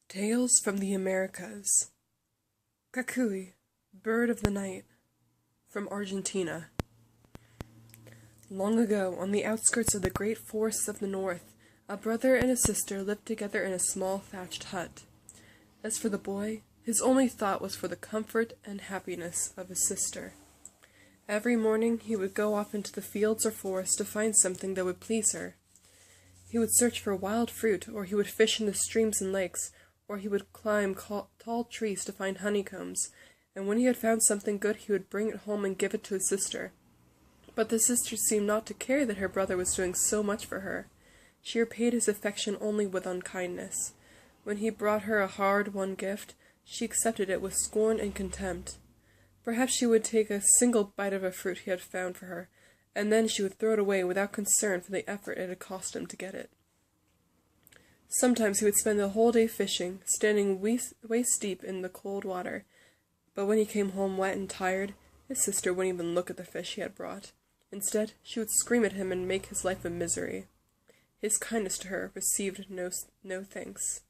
Tales from the Americas. Kakuí, bird of the night, from Argentina. Long ago, on the outskirts of the great forests of the north, a brother and a sister lived together in a small thatched hut. As for the boy, his only thought was for the comfort and happiness of his sister. Every morning he would go off into the fields or forest to find something that would please her. He would search for wild fruit, or he would fish in the streams and lakes, or he would climb tall trees to find honeycombs, and when he had found something good he would bring it home and give it to his sister. But the sister seemed not to care that her brother was doing so much for her. She repaid his affection only with unkindness. When he brought her a hard-won gift, she accepted it with scorn and contempt. Perhaps she would take a single bite of a fruit he had found for her, and then she would throw it away without concern for the effort it had cost him to get it. Sometimes he would spend the whole day fishing, standing waist deep in the cold water, but when he came home wet and tired, his sister wouldn't even look at the fish he had brought. Instead, she would scream at him and make his life a misery. His kindness to her received no thanks.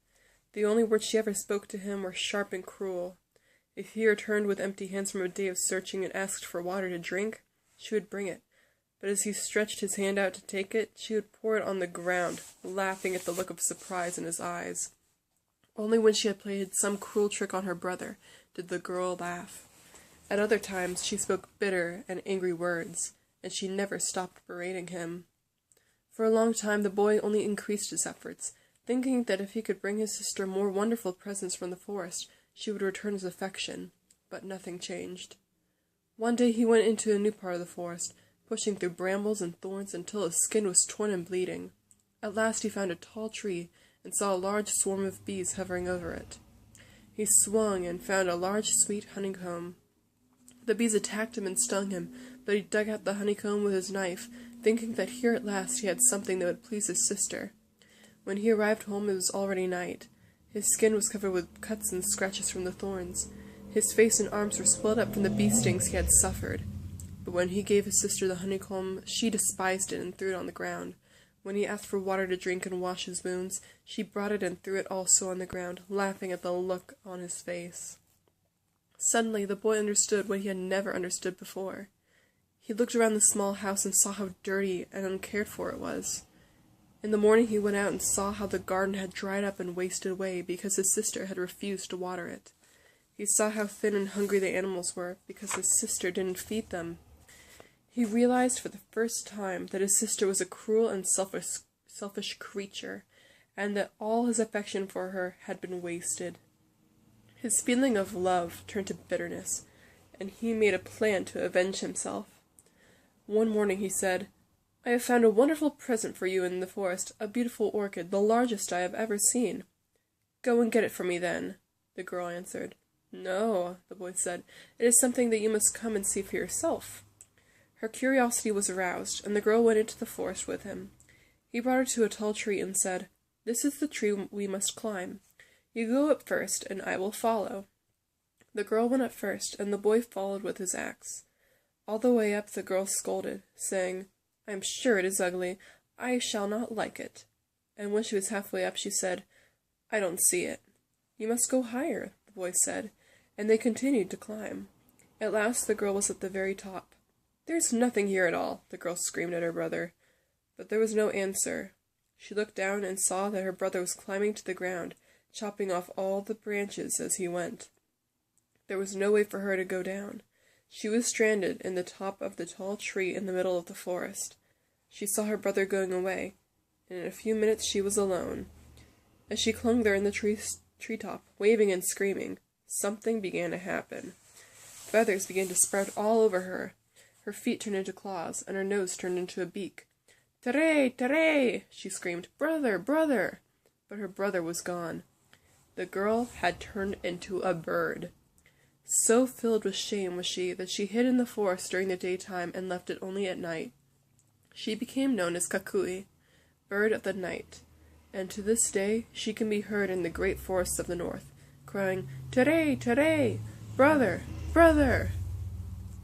The only words she ever spoke to him were sharp and cruel. If he returned with empty hands from a day of searching and asked for water to drink, she would bring it. But as he stretched his hand out to take it, she would pour it on the ground, laughing at the look of surprise in his eyes. Only when she had played some cruel trick on her brother did the girl laugh. At other times she spoke bitter and angry words, and she never stopped berating him. For a long time the boy only increased his efforts, thinking that if he could bring his sister more wonderful presents from the forest, she would return his affection, but nothing changed. One day he went into a new part of the forest, pushing through brambles and thorns until his skin was torn and bleeding. At last he found a tall tree and saw a large swarm of bees hovering over it. He swung and found a large sweet honeycomb. The bees attacked him and stung him, but he dug out the honeycomb with his knife, thinking that here at last he had something that would please his sister. When he arrived home it was already night. His skin was covered with cuts and scratches from the thorns. His face and arms were swelled up from the bee stings he had suffered. But when he gave his sister the honeycomb, she despised it and threw it on the ground. When he asked for water to drink and wash his wounds, she brought it and threw it also on the ground, laughing at the look on his face. Suddenly the boy understood what he had never understood before. He looked around the small house and saw how dirty and uncared for it was. In the morning he went out and saw how the garden had dried up and wasted away because his sister had refused to water it. He saw how thin and hungry the animals were because his sister didn't feed them. He realized for the first time that his sister was a cruel and selfish creature, and that all his affection for her had been wasted. His feeling of love turned to bitterness, and he made a plan to avenge himself. One morning he said, "I have found a wonderful present for you in the forest, a beautiful orchid, the largest I have ever seen." "Go and get it for me, then," the girl answered. "No," the boy said, "it is something that you must come and see for yourself." Her curiosity was aroused, and the girl went into the forest with him. He brought her to a tall tree and said, "This is the tree we must climb. You go up first, and I will follow." The girl went up first, and the boy followed with his axe. All the way up the girl scolded, saying, "I am sure it is ugly. I shall not like it." And when she was halfway up, she said, "I don't see it." "You must go higher," the boy said, and they continued to climb. At last the girl was at the very top. "There's nothing here at all," the girl screamed at her brother. But there was no answer. She looked down and saw that her brother was climbing to the ground, chopping off all the branches as he went. There was no way for her to go down. She was stranded in the top of the tall tree in the middle of the forest. She saw her brother going away, and in a few minutes she was alone. As she clung there in the treetop, waving and screaming, something began to happen. Feathers began to sprout all over her. Her feet turned into claws, and her nose turned into a beak. "Tere! Tere!" she screamed. "Brother! Brother!" But her brother was gone. The girl had turned into a bird. So filled with shame was she that she hid in the forest during the daytime and left it only at night. She became known as Kakuí, bird of the night, and to this day she can be heard in the great forests of the north, crying, "Tere! Tere! Brother! Brother!"